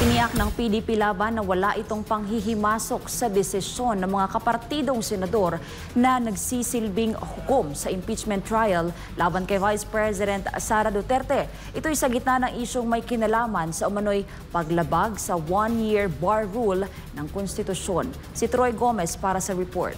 Tiniyak ng PDP Laban na wala itong panghihimasok sa desisyon ng mga kapartidong senador na nagsisilbing hukom sa impeachment trial laban kay Vice President Sara Duterte. Ito'y sa gitna ng isyong may kinalaman sa umano'y paglabag sa one-year bar rule ng konstitusyon. Si Troy Gomez para sa report.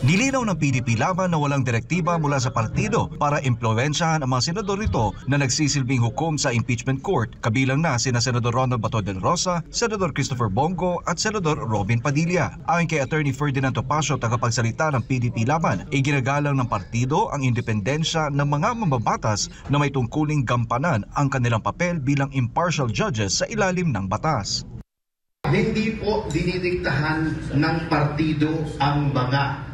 Nilinaw ng PDP Laban na walang direktiba mula sa partido para impluwensyahan ang mga senador nito na nagsisilbing hukom sa impeachment court, kabilang na sina Senador Ronald Bato del Rosa, Senador Christopher Bongo at Senador Robin Padilla. Ayon kay Attorney Ferdinand Topacio, tagapagsalita ng PDP Laban, iginagalang ng partido ang independensya ng mga mambabatas na may tungkuling gampanan ang kanilang papel bilang impartial judges sa ilalim ng batas. Hindi po dinidiktahan ng partido ang mga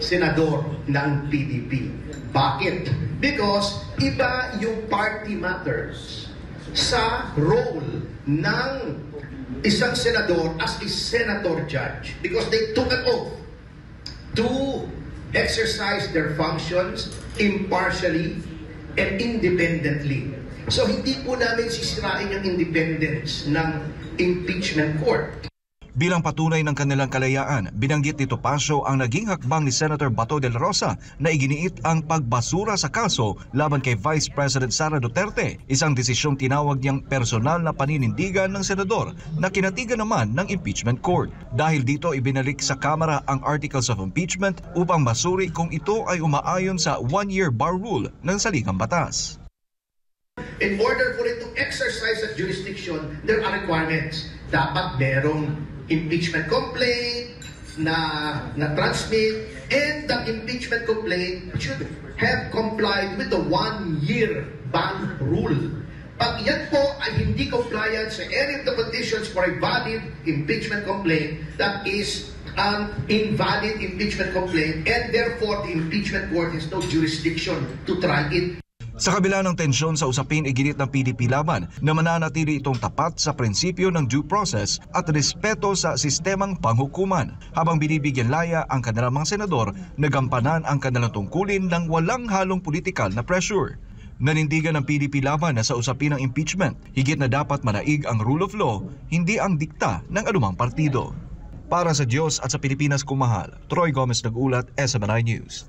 senador ng PDP. Bakit? Because iba yung party matters sa role ng isang senador as a senator judge, because they took an oath to exercise their functions impartially and independently. So hindi po namin sisirain yung independence ng impeachment court. Bilang patunay ng kanilang kalayaan, binanggit ni Topacio ang naging hakbang ni Senator Bato del Rosa na iginiit ang pagbasura sa kaso laban kay Vice President Sara Duterte, isang desisyong tinawag niyang personal na paninindigan ng senador na kinatigan naman ng impeachment court. Dahil dito ibinalik sa Kamara ang Articles of Impeachment upang masuri kung ito ay umaayon sa one-year bar rule ng saligang batas. In order for it to exercise that jurisdiction, there are requirements. Dapat merong impeachment complaint na transmit, and that impeachment complaint should have complied with the one-year ban rule. Pag yan po ay hindi compliant sa any of the conditions for a valid impeachment complaint, that is an invalid impeachment complaint, and therefore the impeachment court has no jurisdiction to try it. Sa kabila ng tensyon sa usapin, iginit ng PDP Laban na mananatili itong tapat sa prinsipyo ng due process at respeto sa sistemang panghukuman, habang binibigyan laya ang kanilang mga senador na gampanan ang kanilang tungkulin ng walang halong politikal na pressure. Nanindigan ng PDP Laban na sa usapin ng impeachment, higit na dapat manaig ang rule of law, hindi ang dikta ng anumang partido. Para sa Diyos at sa Pilipinas kumahal, Troy Gomez nag-ulat, SMNI News.